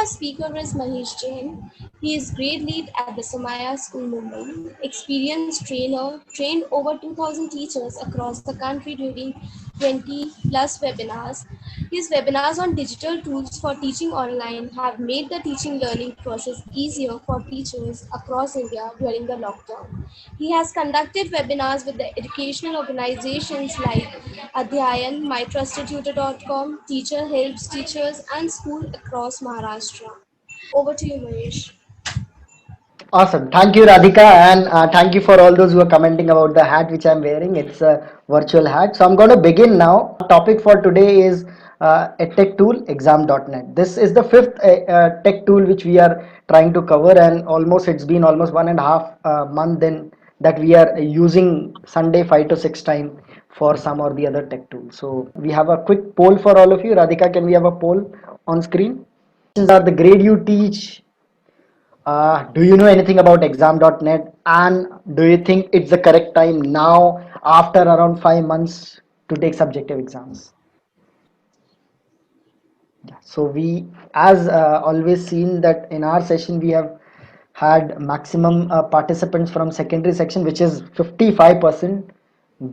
speaker is Mahesh Jain. He is grade lead at the Somaya School Mumbai, experienced trainer, trained over 2000 teachers across the country during 20 plus webinars. His webinars on digital tools for teaching online have made the teaching learning process easier for teachers across India during the lockdown. He has conducted webinars with the educational organizations like Adhyayan, MyTrustedTutor.com, Teacher Helps Teachers, and school across Maharashtra. Over to you, Mahesh. Awesome. Thank you, Radhika, and thank you for all those who are commenting about the hat which I'm wearing. It's a virtual hat. So I'm going to begin now. Topic for today is a tech tool, exam.net. This is the fifth tech tool which we are trying to cover, and almost it's been almost 1.5 month then that we are using Sunday 5 to 6 time for some or the other tech tool. So we have a quick poll for all of you. Radhika, can we have a poll on screen? Are the grade you teach, do you know anything about exam.net, and do you think it's the correct time now after around 5 months to take subjective exams? Yeah. So we, as always, seen that in our session we have had maximum participants from secondary section, which is 55%.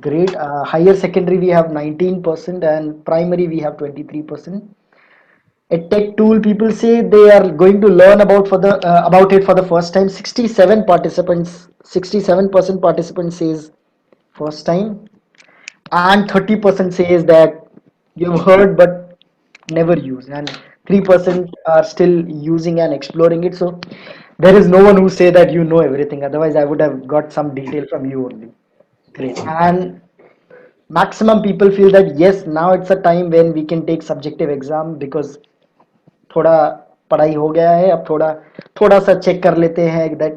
Great. Higher secondary we have 19%, and primary we have 23%. A tech tool, people say they are going to learn about it for the first time. 67% participants says first time, and 30% says that you've heard but never used, and 3% are still using and exploring it. So there is no one who say that you know everything, otherwise I would have got some detail from you only. Great. And maximum people feel that yes, now it's a time when we can take subjective exam because थोड़ा पढ़ाई हो गया है, अब थोड़ा थोड़ा सा check कर लेते हैं that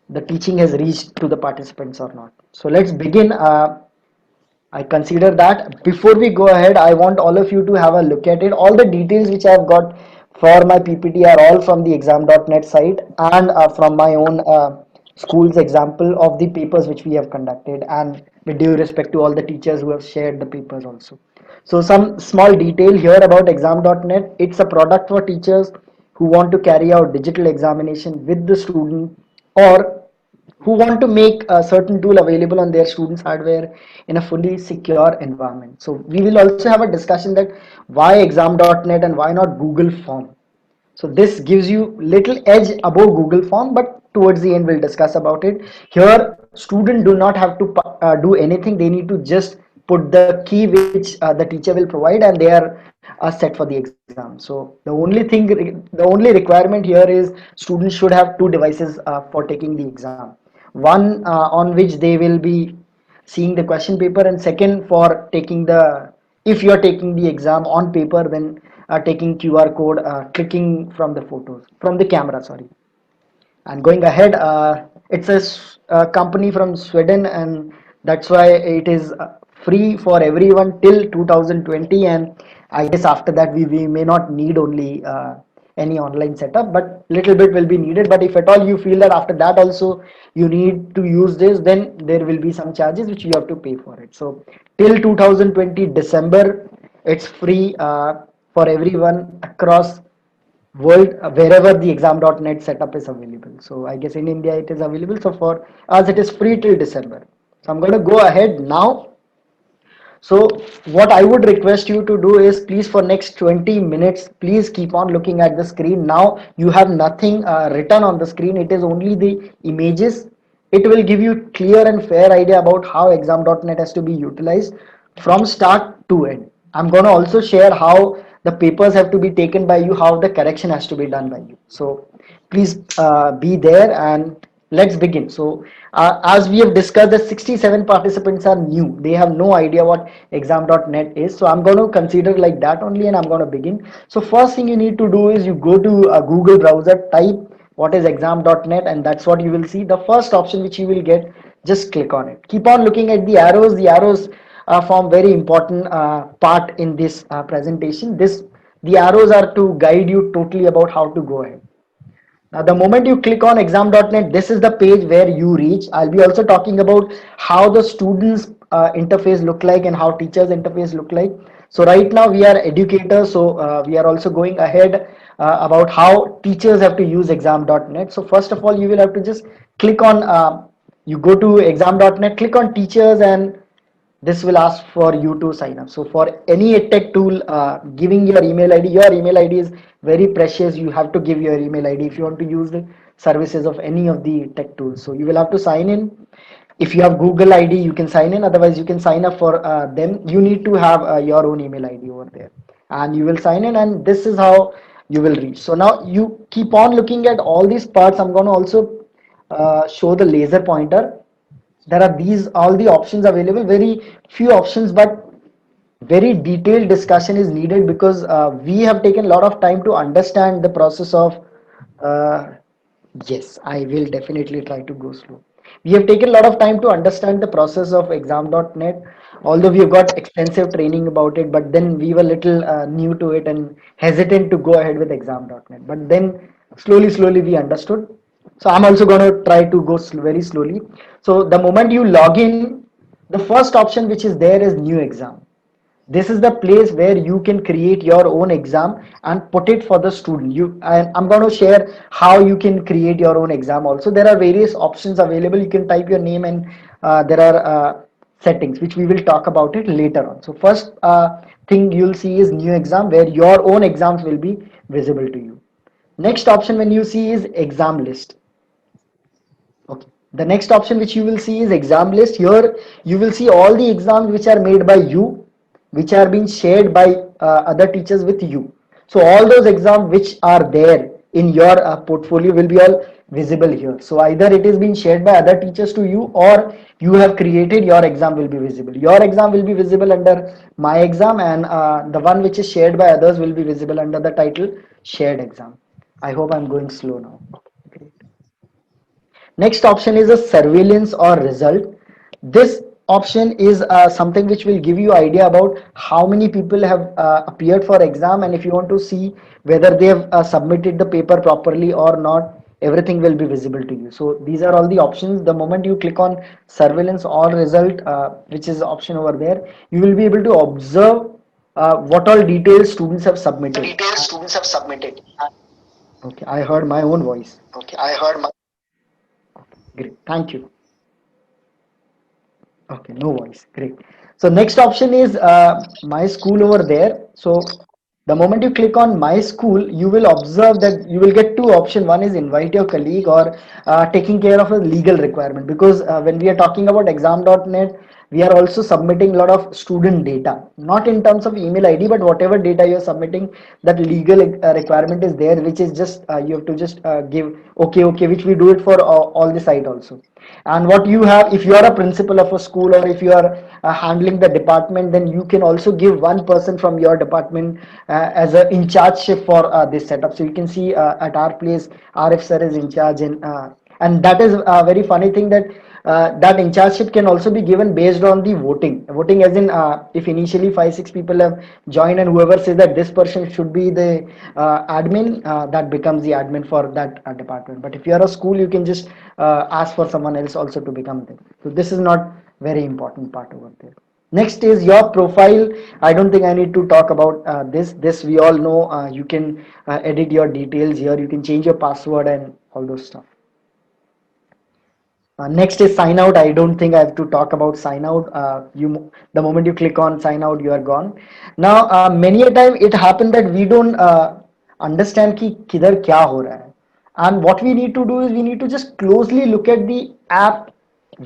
the teaching has reached to the participants or not. So let's begin. I consider that before we go ahead, I want all of you to have a look at it. All the details which I've got for my PPT are all from the exam.net site, and from my own school's example of the papers which we have conducted, and with due respect to all the teachers who have shared the papers also. So some small detail here about exam.net. It's a product for teachers who want to carry out digital examination with the student, or who want to make a certain tool available on their students hardware in a fully secure environment. So we will also have a discussion that why exam.net and why not Google Form. So this gives you little edge above Google Form, but towards the end we'll discuss about it. Here students do not have to do anything. They need to just put the key which the teacher will provide, and they are set for the exam. So the only requirement here is students should have two devices for taking the exam. One on which they will be seeing the question paper, and second for taking the, if you are taking the exam on paper, then taking QR code, clicking from the photos from the camera, sorry. And going ahead, it's a company from Sweden, and that's why it is free for everyone till 2020. And I guess after that we may not need only any online setup, but little bit will be needed. But if at all you feel that after that also you need to use this, then there will be some charges which you have to pay for it. So till 2020 December, it's free for everyone across world, wherever the exam.net setup is available. So I guess in India it is available. So for us it is free till December. So I'm going to go ahead now. So what I would request you to do is, please, for next 20 minutes, please keep on looking at the screen. Now you have nothing written on the screen. It is only the images. It will give you clear and fair idea about how exam.net has to be utilized from start to end. I'm going to also share how the papers have to be taken by you, how the correction has to be done by you. So please be there, and let's begin. So as we have discussed, the 67 participants are new. They have no idea what exam.net is. So I'm going to consider like that only, and I'm going to begin. So first thing you need to do is you go to a Google browser, type what is exam.net, and that's what you will see. The first option which you will get, just click on it. Keep on looking at the arrows. The arrows form very important part in this presentation. The arrows are to guide you totally about how to go ahead. Now, the moment you click on exam.net, this is the page where you reach. I'll be also talking about how the students interface look like and how teachers interface look like. So right now we are educators, so we are also going ahead about how teachers have to use exam.net. So first of all, you will have to just click on, you go to exam.net, click on teachers, and this will ask for you to sign up. So for any edtech tool, giving your email id is very precious. You have to give your email id if you want to use the services of any of the tech tools. So you will have to sign in. If you have Google id, you can sign in. Otherwise, you can sign up for them. You need to have your own email id over there, and you will sign in, and this is how you will reach. So now you keep on looking at all these parts. I'm going to also show the laser pointer. There are these all the options available, very few options, but very detailed discussion is needed, because we have taken a lot of time to understand the process of uh, yes, I will definitely try to go slow. We have taken a lot of time to understand the process of exam.net, although we have got extensive training about it, but then we were little new to it and hesitant to go ahead with exam.net. But then slowly we understood. So I'm also going to try to go very slowly. So the moment you log in, the first option which is there is new exam. This is the place where you can create your own exam and put it for the student. I'm going to share how you can create your own exam. Also, there are various options available. You can type your name, and there are settings which we will talk about it later on. So first thing you'll see is new exam, where your own exams will be visible to you. Next option when you see is exam list. Okay. The next option which you will see is exam list. Here you will see all the exams which are made by you, which are being shared by other teachers with you. So all those exams which are there in your portfolio will be all visible here. So either it is being shared by other teachers to you, or you have created your exam will be visible. Your exam will be visible under my exam, and the one which is shared by others will be visible under the title shared exam. I hope I'm going slow now. Okay. Next option is a surveillance or result. This option is something which will give you idea about how many people have appeared for exam, and if you want to see whether they have submitted the paper properly or not, everything will be visible to you. So these are all the options. The moment you click on surveillance or result, which is option over there, you will be able to observe what all details students have submitted. Details students have submitted. Okay, I heard my own voice. Okay, I heard my Great, thank you. Okay, no worries. Great. So next option is my school over there. So the moment you click on my school, you will observe that you will get two options. One is invite your colleague, or taking care of a legal requirement. Because when we are talking about exam.net, we are also submitting a lot of student data, not in terms of email ID, but whatever data you are submitting, that legal requirement is there, which is just you have to just give okay, which we do it for all the site also. And what you have, if you are a principal of a school, or if you are handling the department, then you can also give one person from your department as a in charge for this setup. So you can see at our place, RF sir is in charge, and that is a very funny thing, that that in chargeship can also be given based on the voting, as in if initially 5 6 people have joined, and whoever says that this person should be the admin, that becomes the admin for that department. But if you are a school, you can just ask for someone else also to become them. So this is not very important part over there. Next is your profile. I don't think I need to talk about this we all know. You can edit your details here, you can change your password and all those stuff. Next is sign out. I don't think I have to talk about sign out. The moment you click on sign out, you are gone. Now, many a time it happened that we don't understand कि किधर क्या हो रहा है. And what we need to do is we need to just closely look at the app,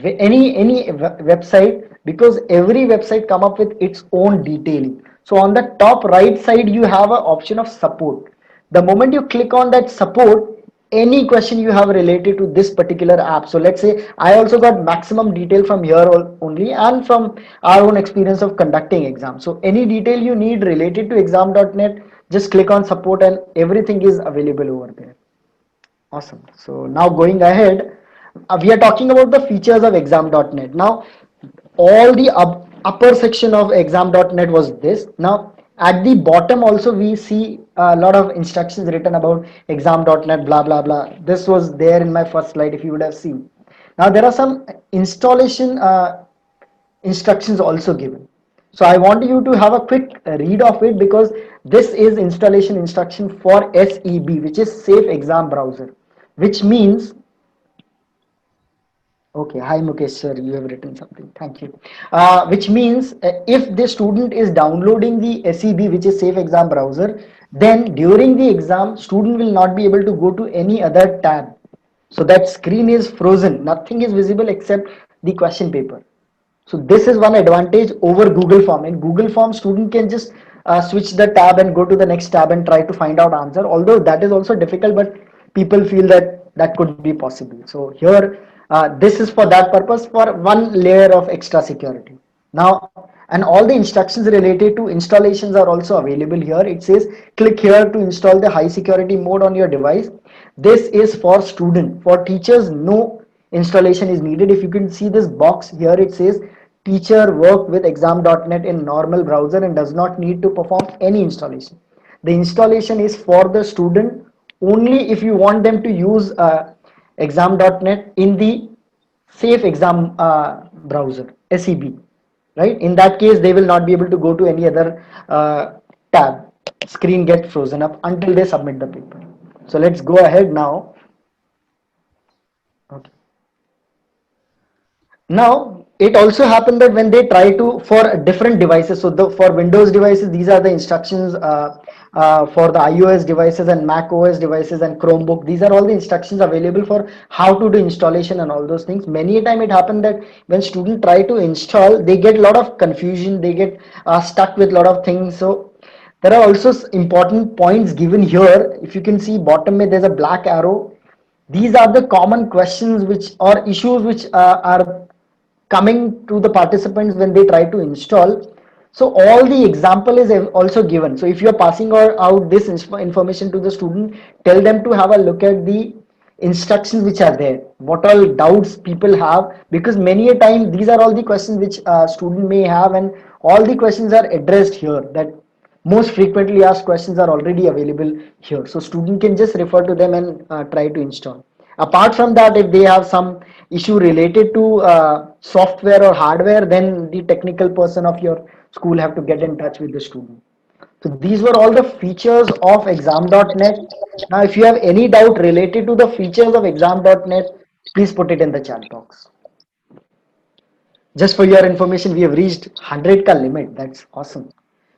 any website, because every website come up with its own detailing. So on the top right side, you have an option of support. The moment you click on that support, any question you have related to this particular app, so let's say I also got maximum detail from here only, and from our own experience of conducting exams. So any detail you need related to exam.net, just click on support and everything is available over there. Awesome. So now going ahead, we are talking about the features of exam.net. Now, all the upper section of exam.net was this. Now, at the bottom also we see a lot of instructions written about exam.net, blah, blah, blah. This was there in my first slide if you would have seen. Now, there are some installation instructions also given. So I want you to have a quick read of it, because this is installation instruction for SEB, which is Safe Exam Browser, which means, okay, hi Mukesh sir, you have written something. Thank you. Which means if the student is downloading the SEB, which is Safe Exam Browser, then during the exam, student will not be able to go to any other tab. So that screen is frozen. Nothing is visible except the question paper. So this is one advantage over Google Form. In Google Form, student can just switch the tab and go to the next tab and try to find out answer. Although that is also difficult, but people feel that that could be possible. So here, this is for that purpose, for one layer of extra security. Now, and all the instructions related to installations are also available here. It says click here to install the high security mode on your device. This is for student. For teachers, no installation is needed. If you can see this box here, it says teacher work with exam.net in normal browser and does not need to perform any installation. The installation is for the student only if you want them to use exam.net in the safe exam browser, SEB, right? In that case, they will not be able to go to any other tab. Screen get frozen up until they submit the paper. So let's go ahead now. Okay. Now, it also happened that when they try to, for different devices, so for Windows devices, these are the instructions. For the iOS devices and Mac OS devices and Chromebook, these are all the instructions available for how to do installation and all those things. Many a time it happened that when students try to install, they get a lot of confusion, they get stuck with a lot of things. So there are also important points given here. If you can see bottom, there's a black arrow. These are the common questions which, or issues which are coming to the participants when they try to install. So all the example is also given. So if you are passing out this information to the student, tell them to have a look at the instructions which are there, what all doubts people have, because many a time these are all the questions which student may have, and all the questions are addressed here. That most frequently asked questions are already available here, so student can just refer to them and try to install. Apart from that, if they have some issue related to software or hardware, then the technical person of your school have to get in touch with the student. So these were all the features of exam.net. Now if you have any doubt related to the features of exam.net, please put it in the chat box. Just for your information, we have reached 100 ka limit. That's awesome.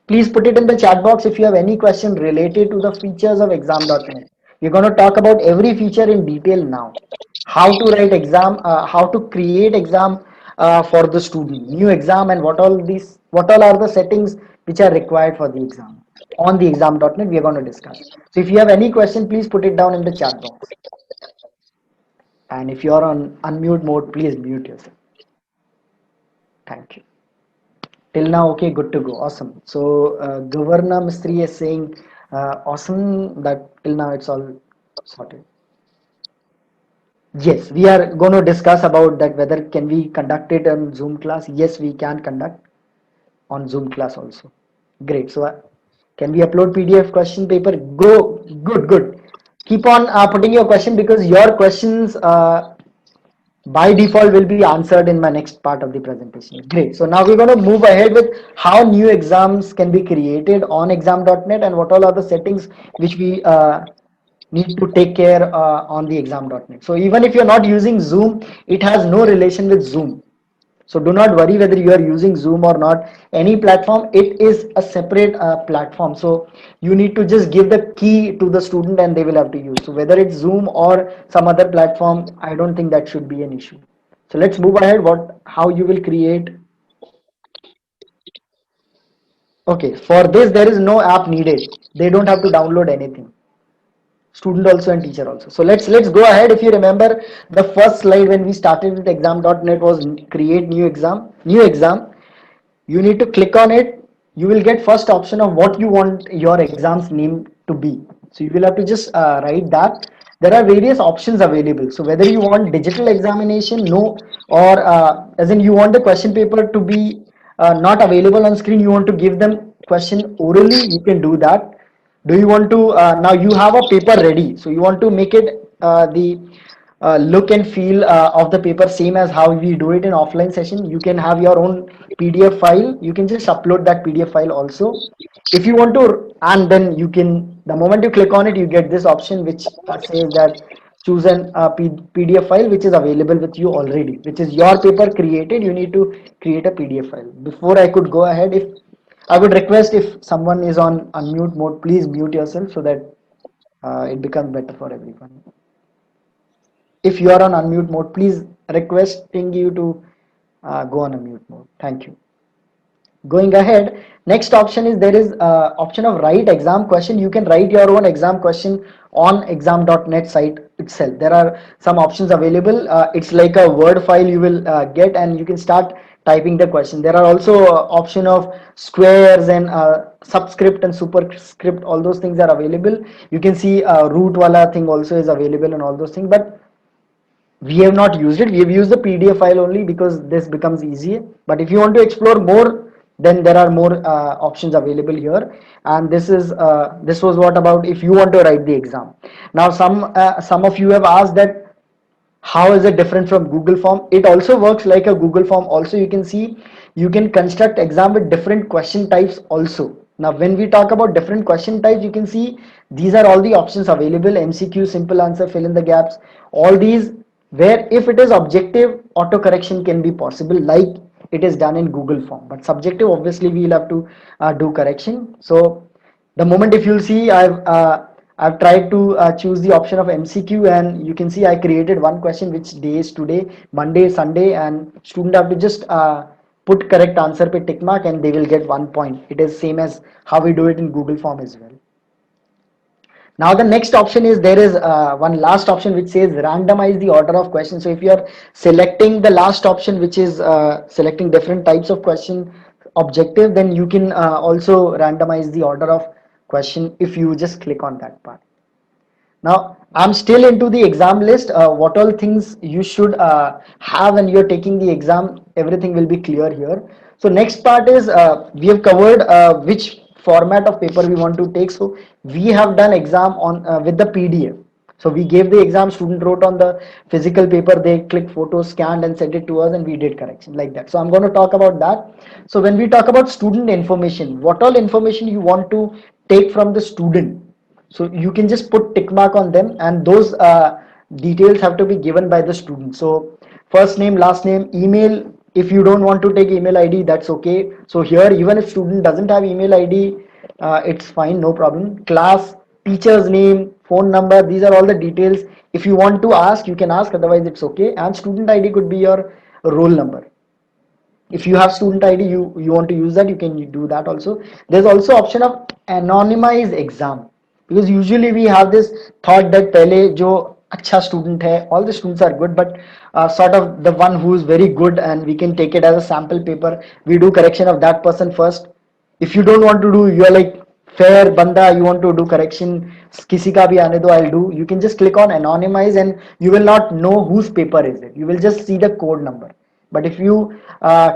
Please put it in the chat box if you have any question related to the features of exam.net. We're going to talk about every feature in detail now. How to write exam, how to create exam for the student, new exam, and what all are the settings which are required for the exam. On the exam.net, we are going to discuss. So if you have any question, please put it down in the chat box. And if you are on unmute mode, please mute yourself. Thank you. Till now, okay, good to go. Awesome. So, Governor Mistry is saying, awesome that till now it's all sorted. Yes, we are going to discuss about that whether can we conduct it on Zoom class. Yes, we can conduct on Zoom class also. Great. So, can we upload PDF question paper? Go. Good, good. Keep on putting your question, because your questions by default will be answered in my next part of the presentation. Great. So now we're going to move ahead with how new exams can be created on exam.net and what all are the settings which we need to take care on the exam.net. So even if you're not using Zoom, it has no relation with Zoom. So do not worry whether you are using Zoom or not. Any platform, it is a separate platform. So you need to just give the key to the student and they will have to use. So whether it's Zoom or some other platform, I don't think that should be an issue. So let's move ahead. How you will create. Okay, for this there is no app needed. They don't have to download anything. Student also and teacher also. So let's go ahead. If you remember, the first slide when we started with exam.net was create new exam. You need to click on it. You will get first option of what you want your exam's name to be. So you will have to just write that. There are various options available. So whether you want digital examination, no, or as in you want the question paper to be not available on screen, you want to give them question orally, you can do that. Do you want to now you have a paper ready, so you want to make it the look and feel of the paper same as how we do it in offline session. You can have your own PDF file. You can just upload that PDF file also if you want to, and then you can, the moment you click on it, you get this option which says that choose an PDF file which is available with you already, which is your paper created. You need to create a PDF file. Before I could go ahead, if I would request, if someone is on unmute mode, please mute yourself so that it becomes better for everyone. If you are on unmute mode, please requesting you to go on a mute mode. Thank you. Going ahead, next option is there is option of write exam question. You can write your own exam question on exam.net site itself. There are some options available. It's like a word file you will get, and you can start typing the question. There are also option of squares and subscript and superscript. All those things are available. You can see root wala thing also is available and all those things, but we have not used it. We have used the PDF file only because this becomes easier. But if you want to explore more, then there are more options available here. And this was what about if you want to write the exam. Now some of you have asked that how is it different from Google Form. It also works like a Google Form. Also, you can see you can construct exam with different question types also. Now when we talk about different question types, you can see these are all the options available: MCQ, simple answer, fill in the gaps, all these, where if it is objective, auto correction can be possible like it is done in Google Form. But subjective, obviously we will have to do correction. So the moment, if you'll see, I've tried to choose the option of MCQ, and you can see I created one question which day is today, Monday, Sunday, and student have to just put correct answer pe tick mark and they will get 1 point. It is same as how we do it in Google Form as well. Now the next option is there is one last option which says randomize the order of questions. So if you are selecting the last option, which is selecting different types of question objective, then you can also randomize the order of question if you just click on that part. Now I'm still into the exam list. What all things you should have when you're taking the exam, everything will be clear here. So next part is we have covered which format of paper we want to take. So we have done exam on with the PDF. So we gave the exam, student wrote on the physical paper, they click photo, scanned and sent it to us, and we did correction like that. So I'm going to talk about that. So when we talk about student information, what all information you want to take from the student, so you can just put tick mark on them, and those details have to be given by the student. So first name, last name, email. If you don't want to take email ID, that's okay. So here, even if student doesn't have email ID, it's fine, no problem. Class, teacher's name, phone number, these are all the details. If you want to ask, you can ask, otherwise it's okay. And student ID could be your roll number. If you have student ID, you want to use that, you can do that also. There's also option of anonymize exam, because usually we have this thought that pehle jo acha student hai, all the students are good, but sort of the one who is very good, and we can take it as a sample paper, we do correction of that person first. If you don't want to do, you are like fair banda, you want to do correction, kisi ka bhi aane do, I'll do, you can just click on anonymize, and you will not know whose paper is it, you will just see the code number. But if you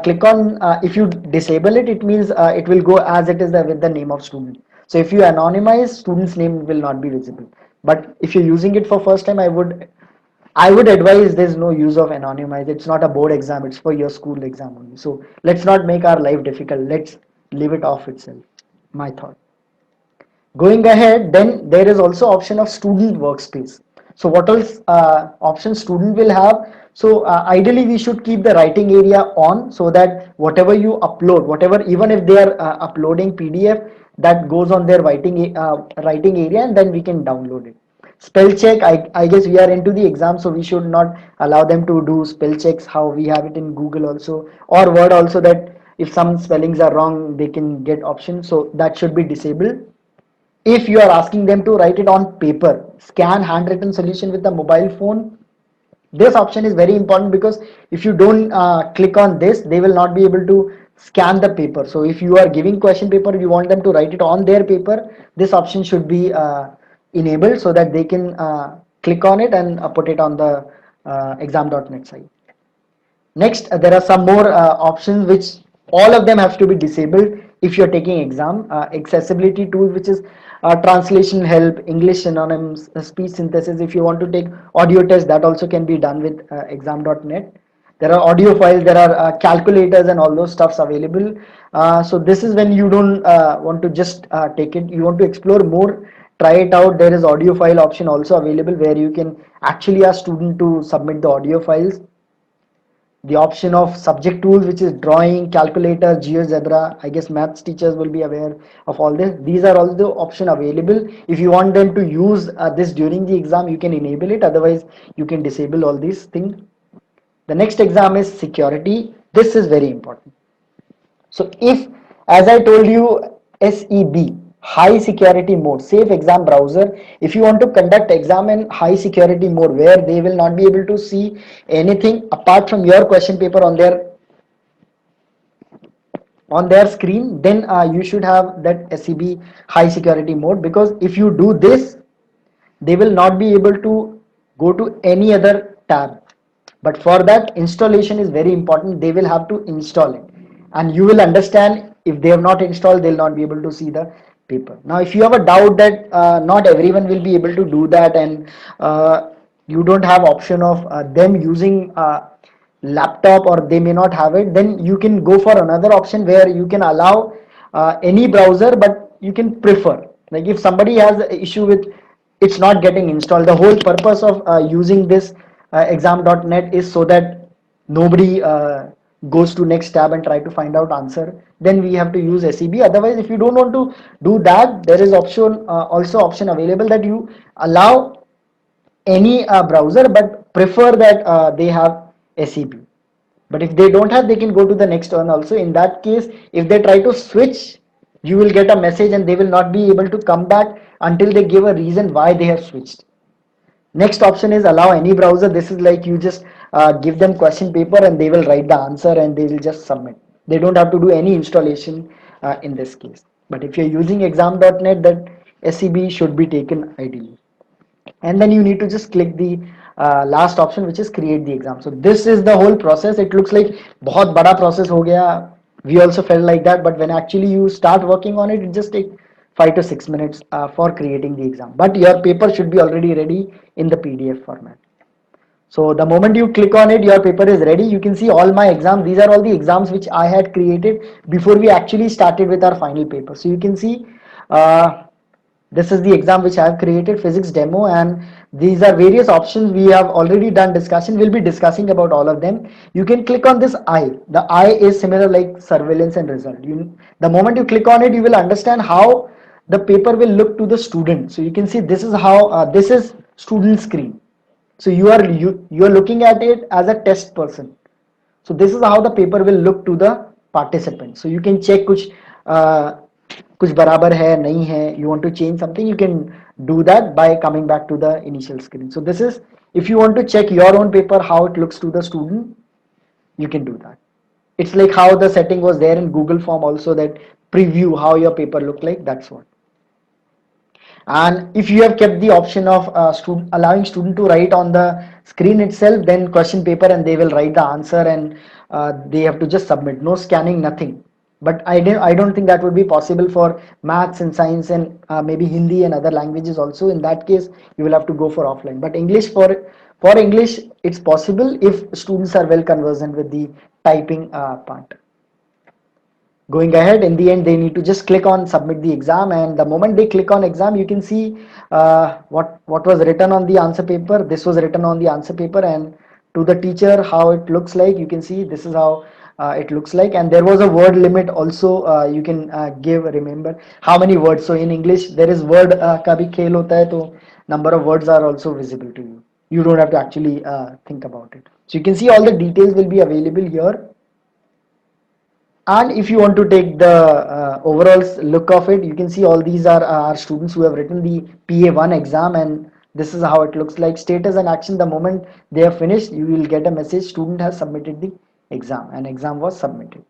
click on if you disable it, it means it will go as it is with the name of student. So if you anonymize, student's name will not be visible. But if you're using it for first time, I would advise there's no use of anonymize. It's not a board exam, it's for your school exam only. So let's not make our life difficult, let's leave it off itself, my thought. Going ahead, then there is also option of student workspace. So what else option student will have? So ideally we should keep the writing area on, so that whatever you upload, whatever, even if they are uploading PDF, that goes on their writing area, and then we can download it. Spell check, I guess we are into the exam, so we should not allow them to do spell checks how we have it in Google also, or Word also, that if some spellings are wrong, they can get option, so that should be disabled. If you are asking them to write it on paper, scan handwritten solution with the mobile phone, this option is very important, because if you don't click on this, they will not be able to scan the paper. So if you are giving question paper, you want them to write it on their paper, this option should be enabled, so that they can click on it and put it on the exam.net site. Next, there are some more options which all of them have to be disabled. if you're taking exam. Accessibility tool, which is translation help, English synonyms, speech synthesis. If you want to take audio test, that also can be done with exam.net. There are audio files, there are calculators and all those stuffs available. So this is when you don't want to just take it, you want to explore more, try it out. There is audio file option also available where you can actually ask student to submit the audio files. The option of subject tools, which is drawing, calculator, GeoGebra. I guess maths teachers will be aware of all this. These are all the option available. If you want them to use this during the exam, you can enable it, otherwise you can disable all these things. The next exam is security. This is very important. So if, as I told you, SEB, high security mode, safe exam browser, if you want to conduct exam in high security mode where they will not be able to see anything apart from your question paper on their screen, then you should have that SEB high security mode, because if you do this, they will not be able to go to any other tab. But for that, installation is very important. They will have to install it, and you will understand. If they have not installed, they'll not be able to see the paper. Now if you have a doubt that not everyone will be able to do that, and you don't have option of them using laptop, or they may not have it, then you can go for another option where you can allow any browser, but you can prefer, like if somebody has an issue with it's not getting installed. The whole purpose of using this exam.net is so that nobody goes to next tab and try to find out answer. Then we have to use SEB. Otherwise, if you don't want to do that, there is option also option available that you allow any browser, but prefer that they have SEB. But if they don't have, they can go to the next one also. In that case, if they try to switch, you will get a message and they will not be able to come back until they give a reason why they have switched. Next option is allow any browser. This is like you just give them question paper and they will write the answer and they will just submit. They don't have to do any installation in this case. But if you're using exam.net, that SEB should be taken ideally. And then you need to just click the last option, which is create the exam. So this is the whole process. It looks like बहुत बड़ा process हो गया. We also felt like that, but when actually you start working on it, it just takes 5 to 6 minutes for creating the exam. But your paper should be already ready in the PDF format. So the moment you click on it, your paper is ready. You can see all my exams. These are all the exams which I had created before we actually started with our final paper. So you can see uh, this is the exam which I have created, physics demo, and these are various options. We have already done discussion. We'll be discussing about all of them. You can click on this I. The I is similar like surveillance and result. The moment you click on it, you will understand how the paper will look to the student. So you can see this is how this is student screen. So you are looking at it as a test person. So this is how the paper will look to the participant. So you can check कुछ बराबर है नहीं है. You want to change something, you can do that by coming back to the initial screen. So this is, if you want to check your own paper how it looks to the student, you can do that. It's like how the setting was there in Google Form also, that preview how your paper look like. That's what. And if you have kept the option of allowing student to write on the screen itself, then question paper and they will write the answer, and they have to just submit, no scanning, nothing. But I don't think that would be possible for maths and science and maybe Hindi and other languages also. In that case, you will have to go for offline. But English, for English, it's possible if students are well conversant with the typing part. Going ahead, in the end they need to just click on submit the exam, and the moment they click on exam, you can see what was written on the answer paper. This was written on the answer paper, and to the teacher how it looks like. You can see this is how it looks like, and there was a word limit also. You can give, remember how many words. So in English there is word का भी खेल होता है, तो number of words are also visible to you. You don't have to actually think about it. So you can see all the details will be available here. And if you want to take the overall look of it, you can see all these are our students who have written the PA1 exam, and this is how it looks like. Status and action, the moment they have finished, you will get a message, student has submitted the exam, and exam was submitted.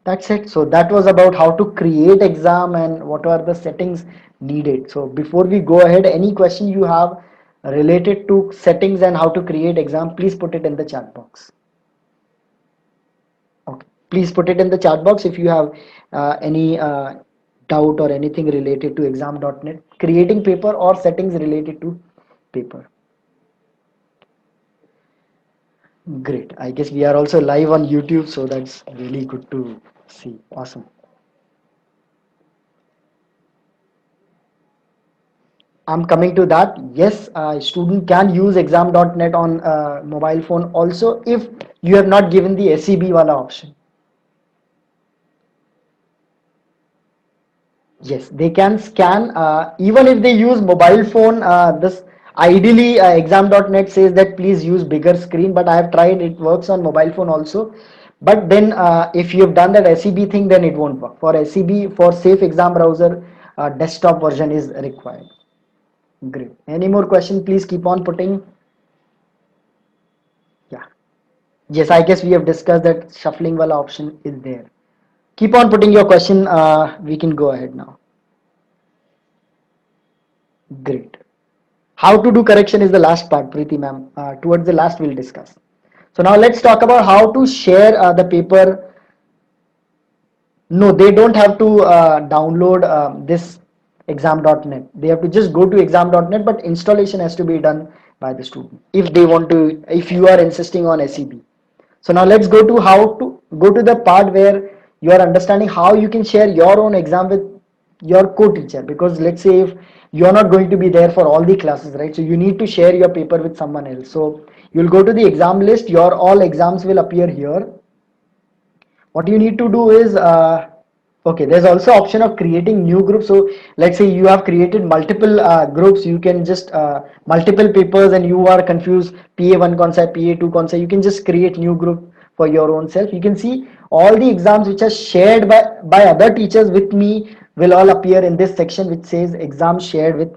That's it. So that was about how to create exam and what are the settings needed. So before we go ahead, any question you have related to settings and how to create exam, please put it in the chat box. Okay. Please put it in the chat box if you have any doubt or anything related to exam.net, creating paper or settings related to paper. Great. I guess we are also live on YouTube, so that's really good to see. Awesome. I'm coming to that. Yes, a student can use exam.net on mobile phone also if you have not given the SEB wala option. Yes, they can scan even if they use mobile phone. This ideally exam.net says that please use bigger screen, but I have tried. It works on mobile phone also. But then if you have done that SEB thing, then it won't work. For SEB, for Safe Exam Browser, desktop version is required. Great. Any more question? Please keep on putting. Yeah. Yes, I guess we have discussed that shuffling wala option is there. Keep on putting your question. We can go ahead now. Great. How to do correction is the last part, Preeti ma'am. Towards the last, we'll discuss. So now let's talk about how to share the paper. No, they don't have to download this exam.net. They have to just go to exam.net, but installation has to be done by the student if they want to, if you are insisting on SEB. So now let's go to how to go to the part where you are understanding how you can share your own exam with your co-teacher, because let's say if you're not going to be there for all the classes, right? So you need to share your paper with someone else. So you'll go to the exam list, your all exams will appear here. What you need to do is okay, there's also option of creating new groups. So let's say you have created multiple groups, you can just multiple papers and you are confused PA1 concept, PA2 concept, you can just create new group for your own self. You can see all the exams which are shared by other teachers with me will all appear in this section which says exam shared with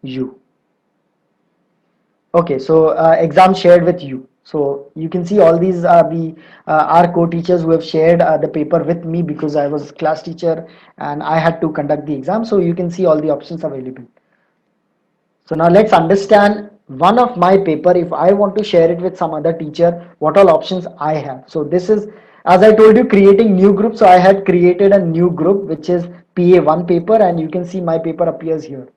you. Okay, so exam shared with you. So you can see all these are the our co-teachers who have shared the paper with me because I was class teacher and I had to conduct the exam. So you can see all the options available. So now let's understand one of my paper. If I want to share it with some other teacher, what all options I have. So this is, as I told you, creating new group. So I had created a new group which is PA1 paper, and you can see my paper appears here.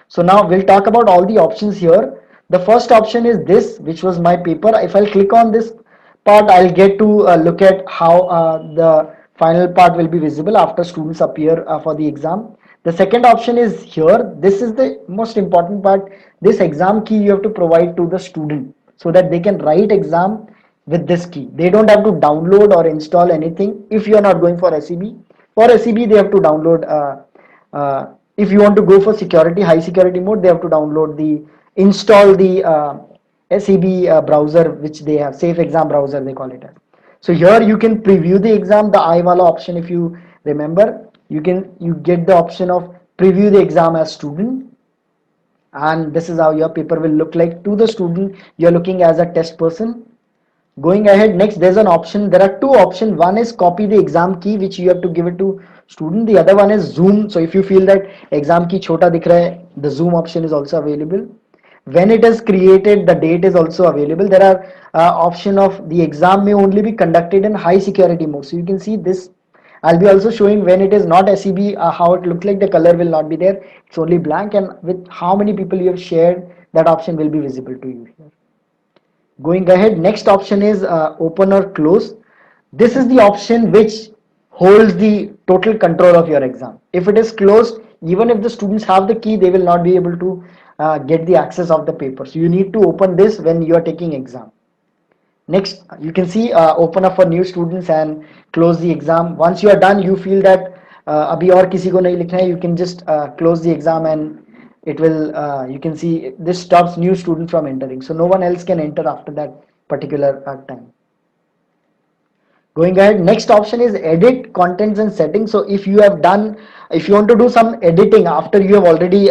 So now we'll talk about all the options here. The first option is this, which was my paper. If I'll click on this part, I'll get to look at how the final part will be visible after students appear for the exam. The second option is here. This is the most important part. This exam key you have to provide to the student so that they can write exam with this key. They don't have to download or install anything if you are not going for SEB. For SEB, they have to download. If you want to go for security, high security mode, they have to download the install the SEB browser, which they have, Safe Exam Browser they call it as. So here you can preview the exam, the I wala option. If you remember, you get the option of preview the exam as student, and this is how your paper will look like to the student. You're looking as a test person. Going ahead, next there's an option. There are two options. One is copy the exam key, which you have to give it to student. The other one is zoom. So if you feel that exam key chota dikh raha hai, the zoom option is also available. When it is created, the date is also available. There are option of the exam may only be conducted in high security mode. So you can see this. I'll be also showing when it is not SEB, how it looks like. The color will not be there. It's only blank, and with how many people you have shared, that option will be visible to you here. Going ahead, next option is open or close. This is the option which holds the total control of your exam. If it is closed, even if the students have the key, they will not be able to get the access of the paper. So you need to open this when you are taking exam. Next, you can see open up for new students and close the exam. Once you are done, you feel that abhi aur kisi ko nahi likhna hai, you can just close the exam, and it will you can see this stops new student from entering. So no one else can enter after that particular time. Going ahead, next option is edit contents and settings. So if you have done, if you want to do some editing after you have already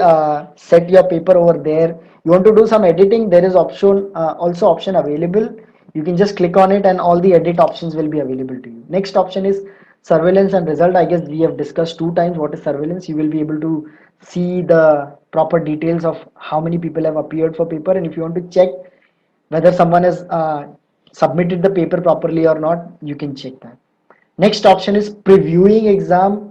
set your paper over there, you want to do some editing, there is option also option available. You can just click on it and all the edit options will be available to you. Next option is surveillance and result. I guess we have discussed two times what is surveillance. You will be able to see the proper details of how many people have appeared for paper, and if you want to check whether someone has submitted the paper properly or not, you can check that. Next option is previewing exam,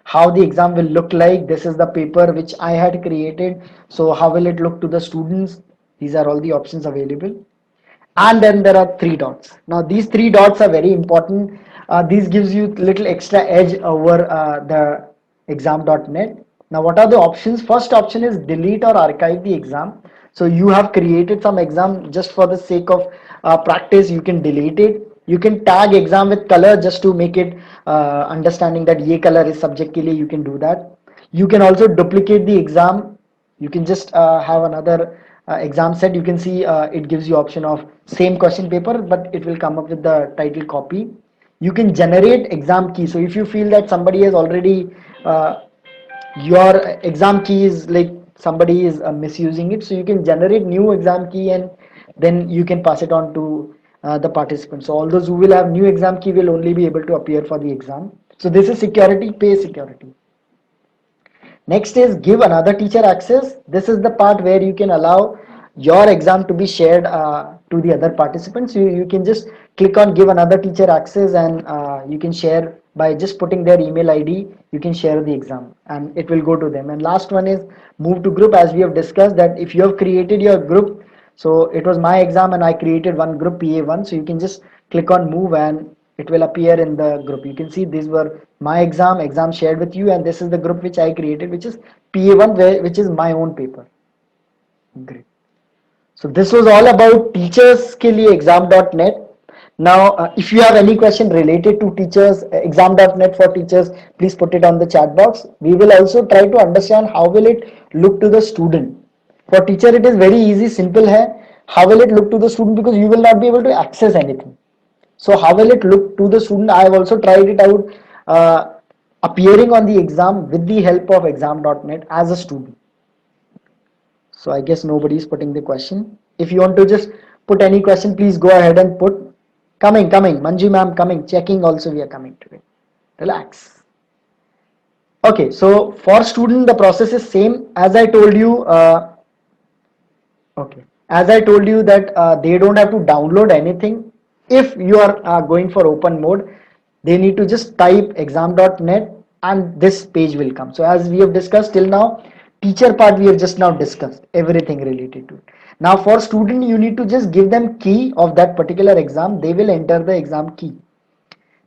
how the exam will look like. This is the paper which I had created. So how will it look to the students? These are all the options available. And then there are three dots. Now these three dots are very important. These gives you little extra edge over the exam.net. Now what are the options? First option is delete or archive the exam. So you have created some exam just for the sake of practice, you can delete it. You can tag exam with color just to make it understanding that ye color is subject ke liye, you can do that. You can also duplicate the exam. You can just have another exam set. You can see it gives you option of same question paper, but it will come up with the title copy. You can generate exam key. So if you feel that somebody has already uh, your exam key is like somebody is misusing it, so you can generate new exam key and then you can pass it on to the participants. So all those who will have new exam key will only be able to appear for the exam. So this is security, pay security. Next is give another teacher access. This is the part where you can allow your exam to be shared to the other participants. You can just click on give another teacher access and you can share by just putting their email ID. You can share the exam and it will go to them. And last one is move to group, as we have discussed that if you have created your group, so it was my exam and I created one group PA1. So you can just click on move and it will appear in the group. You can see these were my exam shared with you, and this is the group which I created, which is PA1, which is my own paper. Great. So this was all about teachers के लिए exam.net. Now, if you have any question related to teachers, exam.net for teachers, please put it on the chat box. We will also try to understand how will it look to the student. For teacher, it is very easy, simple hai. How will it look to the student? Because you will not be able to access anything. So how will it look to the student? I have also tried it out appearing on the exam with the help of exam.net as a student. So I guess nobody is putting the question. If you want to just put any question, please go ahead and put. Coming. Manju ma'am coming. Checking also we are coming today. Relax. Okay, so for student the process is same as I told you. Okay, as I told you that they don't have to download anything. If you are going for open mode, they need to just type exam.net and this page will come. So as we have discussed till now, teacher part we have just now discussed everything related to it. Now for student, you need to just give them key of that particular exam. They will enter the exam key.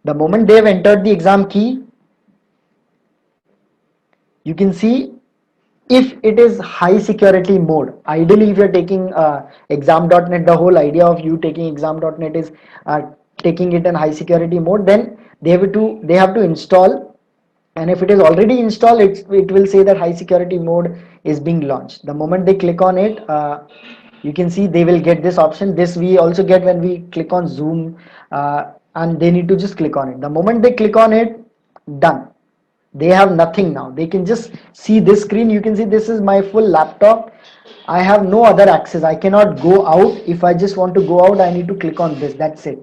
The moment they have entered the exam key, you can see if it is high security mode. Ideally, if you're taking exam.net, the whole idea of you taking exam.net is taking it in high security mode, then they have to install, and if it is already installed, it will say that high security mode is being launched. The moment they click on it, you can see they will get this option. This we also get when we click on Zoom, and they need to just click on it. The moment they click on it, done. They have nothing now. They can just see this screen. You can see this is my full laptop. I have no other access. I cannot go out. If I just want to go out, I need to click on this. That's it.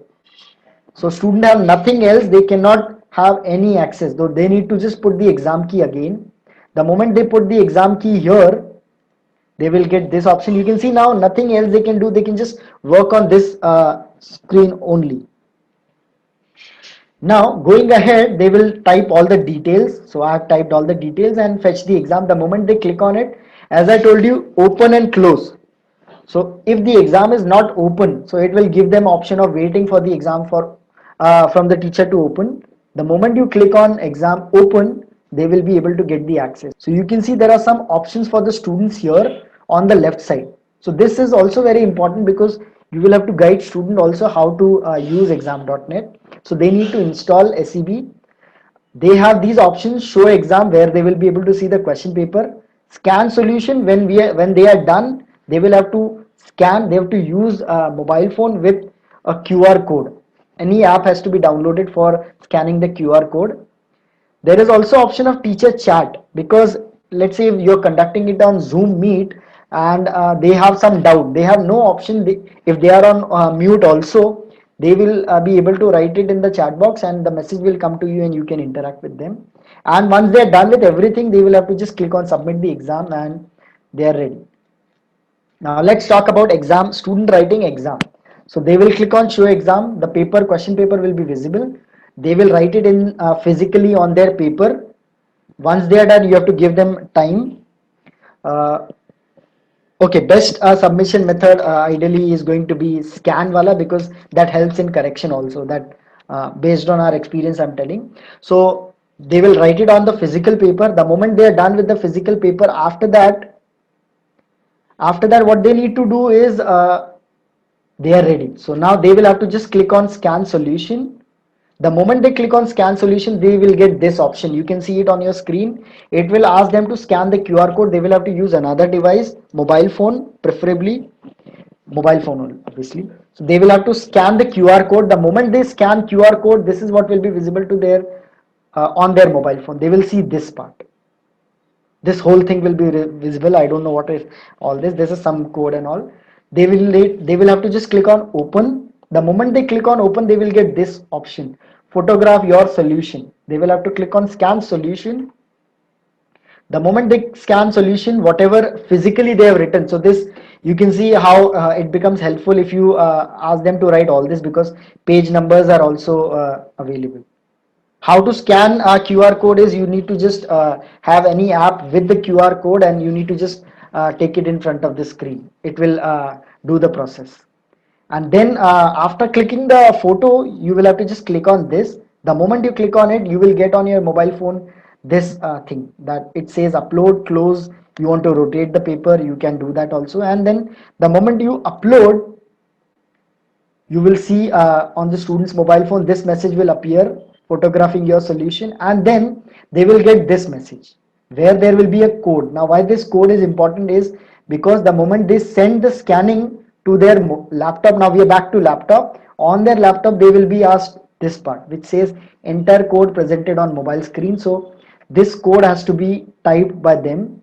So student have nothing else. They cannot have any access. Though they need to just put the exam key again. The moment they put the exam key here, they will get this option. You can see now nothing else they can do. They can just work on this screen only. Now going ahead, they will type all the details. So I have typed all the details and fetch the exam. The moment they click on it, as I told you, open and close. So if the exam is not open, so it will give them option of waiting for the exam for from the teacher to open. The moment you click on exam open, they will be able to get the access. So you can see there are some options for the students here on the left side. So this is also very important because you will have to guide student also how to use exam.net. So they need to install SEB. They have these options: show exam, where they will be able to see the question paper; scan solution, when they are done, they will have to scan. They have to use a mobile phone with a QR code. Any app has to be downloaded for scanning the QR code. There is also option of teacher chat, because let's say if you're conducting it on Zoom Meet and they have some doubt, they have no option. If they are on mute also, they will be able to write it in the chat box and the message will come to you and you can interact with them. And once they're done with everything, they will have to just click on submit the exam and they are ready. Now let's talk about exam, student writing exam. So they will click on show exam, the paper, question paper will be visible. They will write it in physically on their paper. Once they are done, you have to give them time. Uh, Okay, best submission method ideally is going to be scan wala, because that helps in correction also. That based on our experience, I'm telling. So they will write it on the physical paper. The moment they are done with the physical paper, after that, what they need to do is they are ready. So now they will have to just click on scan solution. The moment they click on scan solution, they will get this option. You can see it on your screen. It will ask them to scan the QR code. They will have to use another device, mobile phone, preferably mobile phone obviously. So they will have to scan the QR code. The moment they scan QR code, this is what will be visible to their on their mobile phone. They will see this part. This whole thing will be visible. I don't know what is all this. This is some code and all. They will have to just click on open. The moment they click on open, they will get this option, photograph your solution. They will have to click on scan solution. The moment they scan solution, whatever physically they have written, so this, you can see how it becomes helpful if you ask them to write all this, because page numbers are also available. How to scan a QR code is, you need to just have any app with the QR code, and you need to just take it in front of the screen. It will do the process. And then after clicking the photo, you will have to just click on this. The moment you click on it, you will get on your mobile phone this thing that it says upload, close. You want to rotate the paper, you can do that also. And then the moment you upload, you will see on the student's mobile phone, this message will appear, photographing your solution. And then they will get this message where there will be a code. Now why this code is important is because the moment they send the scanning to their laptop, now we are back to laptop, on their laptop they will be asked this part which says enter code presented on mobile screen. So this code has to be typed by them,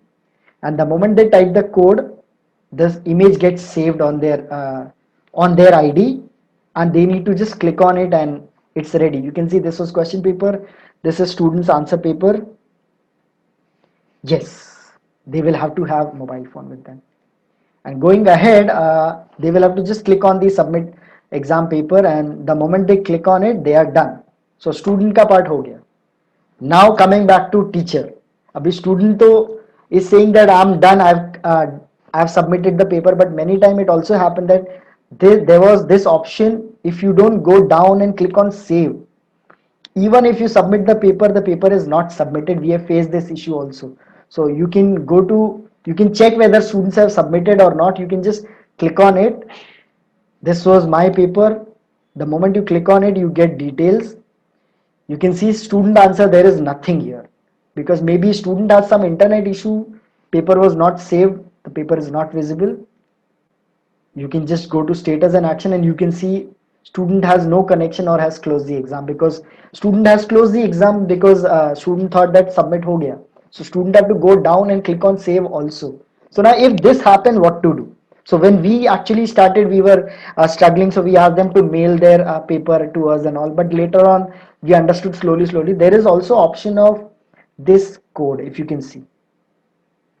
and the moment they type the code, this image gets saved on their ID, and they need to just click on it and it's ready. You can see this was question paper, this is students answer paper. Yes, they will have to have mobile phone with them. And going ahead, they will have to just click on the submit exam paper, and the moment they click on it, they are done. So student का part हो गया. Now coming back to teacher. अभी student तो is saying that I'm done, I've submitted the paper, but many time it also happened that there was this option, if you don't go down and click on save, even if you submit the paper is not submitted. We have faced this issue also. So you can check whether students have submitted or not. You can just click on it. This was my paper. The moment you click on it, you get details. You can see student answer, there is nothing here because maybe student has some internet issue, paper was not saved, the paper is not visible. You can just go to status and action, and you can see student has no connection or has closed the exam, because student has closed the exam because student thought that submit ho gaya. So student have to go down and click on save also. So now if this happened, what to do? So when we actually started, we were struggling, so we asked them to mail their paper to us and all, but later on we understood slowly there is also option of this code. If you can see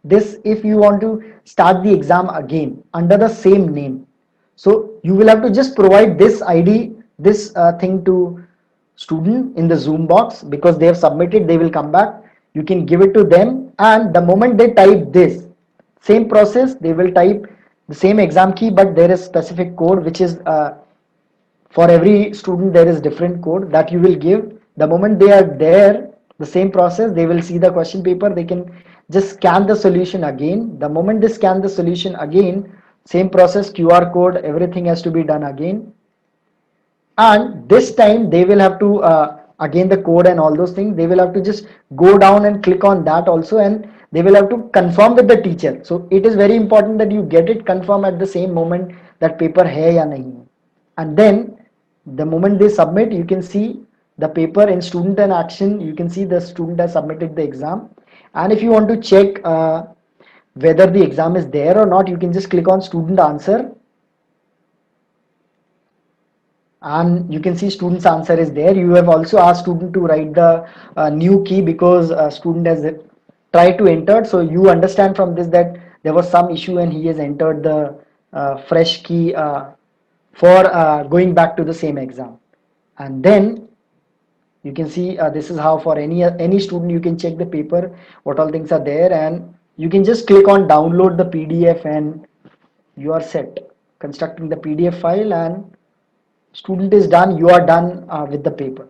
this, if you want to start the exam again under the same name, so you will have to just provide this ID, this thing to student in the Zoom box, because they have submitted, they will come back. You can give it to them, and the moment they type this same process, they will type the same exam key, but there is specific code which is for every student there is different code that you will give. The moment they are there, the same process, they will see the question paper, they can just scan the solution again. The moment they scan the solution again, same process, QR code, everything has to be done again. And this time they will have to again the code and all those things, they will have to just go down and click on that also, and they will have to confirm with the teacher. So it is very important that you get it confirmed at the same moment that paper hai ya nahi hai. And then the moment they submit, you can see the paper in student and action, you can see the student has submitted the exam. And if you want to check whether the exam is there or not, you can just click on student answer, and you can see student's answer is there. You have also asked student to write the new key, because student has tried to enter, so you understand from this that there was some issue and he has entered the fresh key for going back to the same exam. And then You can see this is how for any student you can check the paper, what all things are there, and you can just click on download the PDF and you are set constructing the PDF file, and student is done, you are done with the paper,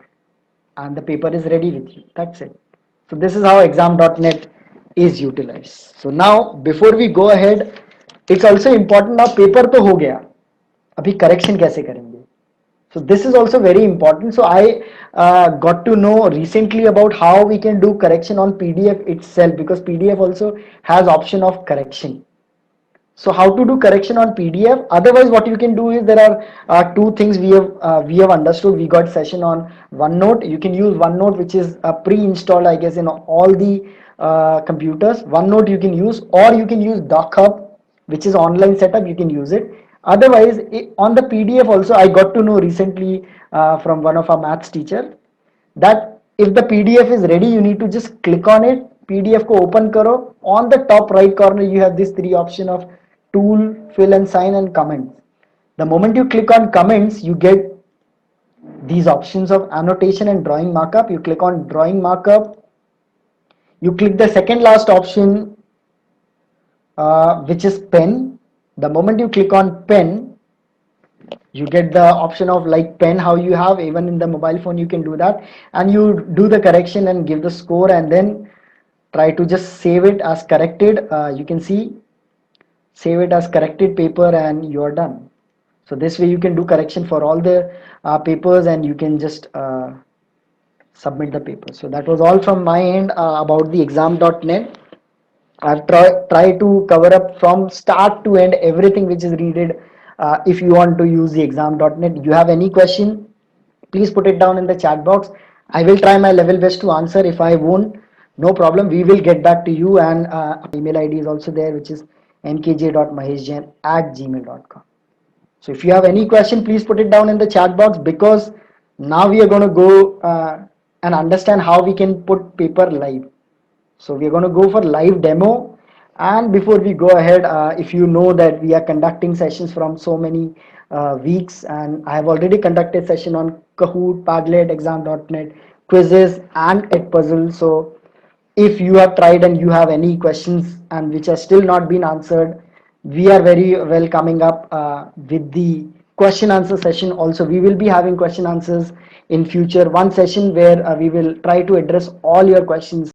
and the paper is ready with you. That's it. So this is how exam.net is utilized. So now before we go ahead, it's also important, now paper तो हो गया, अभी correction कैसे करेंगे? So this is also very important. So I got to know recently about how we can do correction on PDF itself, because PDF also has option of correction. So how to do correction on PDF? Otherwise, what you can do is there are two things we have understood. We got session on OneNote. You can use OneNote, which is pre-installed, I guess, in all the computers. OneNote you can use, or you can use DocHub, which is online setup. You can use it. Otherwise, on the PDF also, I got to know recently from one of our maths teacher that if the PDF is ready, you need to just click on it. PDF को open करो. On the top right corner, you have these three option of tool, fill and sign, and comments. The moment you click on comments, you get these options of annotation and drawing markup. You click on drawing markup. You click the second last option, which is pen. The moment you click on pen, you get the option of like pen, how you have even in the mobile phone you can do that, and you do the correction and give the score, and then try to just save it as corrected. You can see save it as corrected paper and you are done. So this way you can do correction for all the papers, and you can just submit the paper. So that was all from my end about the exam.net. I've tried to cover up from start to end everything which is needed if you want to use the exam.net. You have any question, please put it down in the chat box. I will try my level best to answer. If I won't, no problem, we will get back to you, and email ID is also there, which is nkj.maheshjain@gmail.com. So if you have any question, please put it down in the chat box, because now we are going to go and understand how we can put paper live. So we are going to go for live demo. And before we go ahead, if you know that we are conducting sessions from so many weeks, and I have already conducted session on Kahoot, Padlet, Exam.net, quizzes, and Edpuzzle. So if you have tried and you have any questions and which are still not been answered, we are very well coming up with the question answer session. Also, we will be having question answers in future, one session where we will try to address all your questions